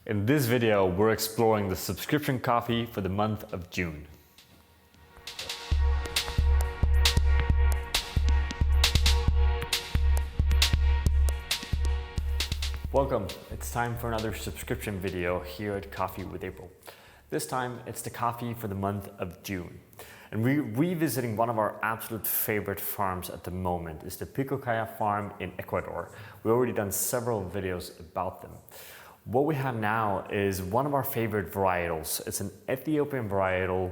In this video, we're exploring the subscription coffee for the month of June. Welcome, it's time for another subscription video here at Coffee with April. This time, it's the coffee for the month of June. And we're revisiting one of our absolute favorite farms at the moment. It's the Pillcocaja farm in Ecuador. We've already done several videos about them. What we have now is one of our favorite varietals. It's an Ethiopian varietal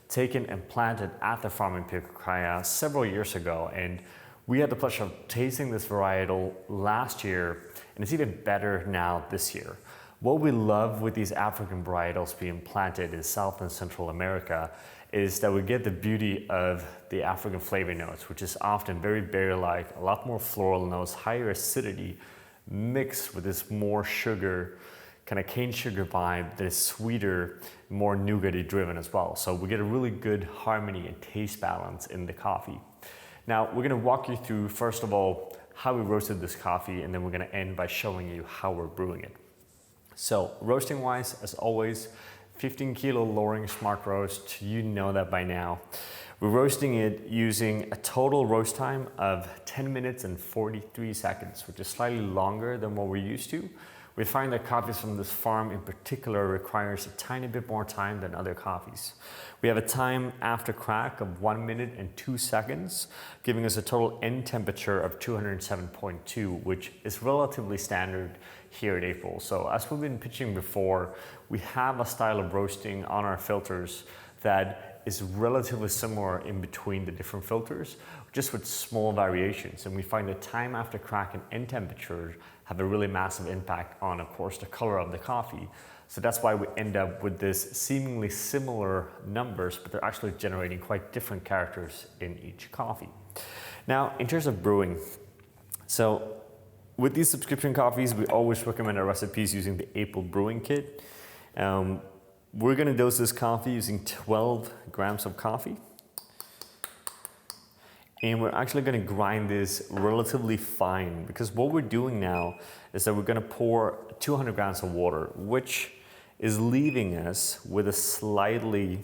taken and planted at the farm in Pillcocaja several years ago. And we had the pleasure of tasting this varietal last year, and it's even better now this year. What we love with these African varietals being planted in South and Central America is that we get the beauty of the African flavor notes, which is often very berry-like, a lot more floral notes, higher acidity, mixed with this more sugar, kind of cane sugar vibe that is sweeter, more nougaty driven as well. So we get a really good harmony and taste balance in the coffee. Now we're gonna walk you through, first of all, how we roasted this coffee, and then we're gonna end by showing you how we're brewing it. So roasting wise, as always, 15 kilo Loring Smart Roast, you know that by now. We're roasting it using a total roast time of 10 minutes and 43 seconds, which is slightly longer than what we're used to. We find that coffees from this farm in particular requires a tiny bit more time than other coffees. We have a time after crack of 1 minute and 2 seconds, giving us a total end temperature of 207.2, which is relatively standard here at April. So as we've been pitching before, we have a style of roasting on our filters that is relatively similar in between the different filters, just with small variations. And we find that time after crack and end temperature have a really massive impact on, of course, the color of the coffee. So that's why we end up with this seemingly similar numbers, but they're actually generating quite different characters in each coffee. Now, in terms of brewing, so with these subscription coffees, we always recommend our recipes using the April brewing kit. We're gonna dose this coffee using 12 grams of coffee. And we're actually gonna grind this relatively fine, because what we're doing now is that we're gonna pour 200 grams of water, which is leaving us with a slightly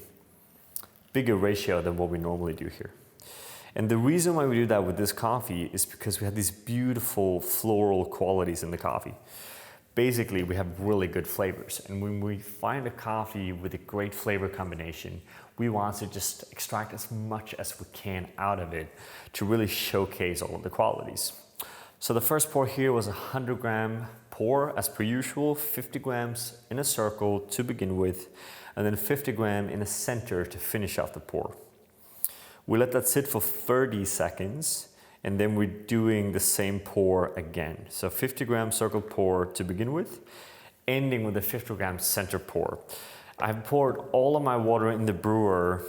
bigger ratio than what we normally do here. And the reason why we do that with this coffee is because we have these beautiful floral qualities in the coffee. Basically, we have really good flavors. And when we find a coffee with a great flavor combination, we want to just extract as much as we can out of it to really showcase all of the qualities. So the first pour here was a 100-gram pour, as per usual, 50 grams in a circle to begin with, and then 50 grams in a center to finish off the pour. We let that sit for 30 seconds, and then we're doing the same pour again. So 50 gram circle pour to begin with, ending with a 50 gram center pour. I've poured all of my water in the brewer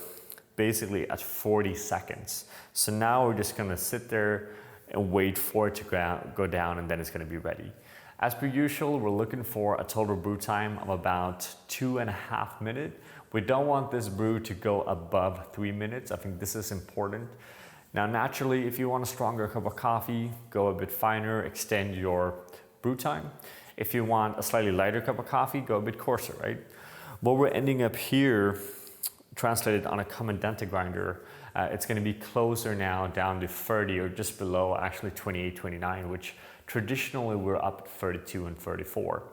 basically at 40 seconds. So now we're just gonna sit there and wait for it to go down, and then it's gonna be ready. As per usual, we're looking for a total brew time of about 2.5 minutes. We don't want this brew to go above 3 minutes. I think this is important. Now, naturally, if you want a stronger cup of coffee, go a bit finer, extend your brew time. If you want a slightly lighter cup of coffee, go a bit coarser, right? What we're ending up here, translated on a Comandante grinder, it's gonna be closer now down to 30 or just below, actually 28, 29, which traditionally we're up at 32 and 34.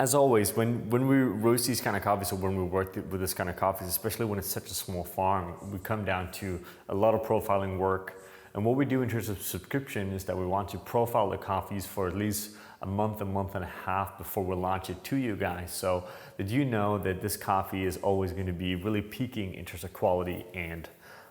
As always, when we roast these kind of coffees, or when we work with this kind of coffees, especially when it's such a small farm, we come down to a lot of profiling work. And what we do in terms of subscription is that we want to profile the coffees for at least a month and a half before we launch it to you guys, so that you know that this coffee is always going to be really peaking in terms of quality and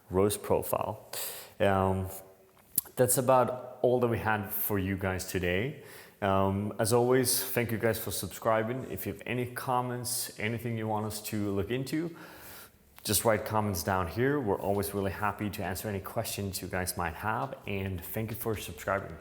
roast profile. That's about all that we had for you guys today. As always, thank you guys for subscribing. If you have any comments, anything you want us to look into, just write comments down here. We're always really happy to answer any questions you guys might have, and thank you for subscribing.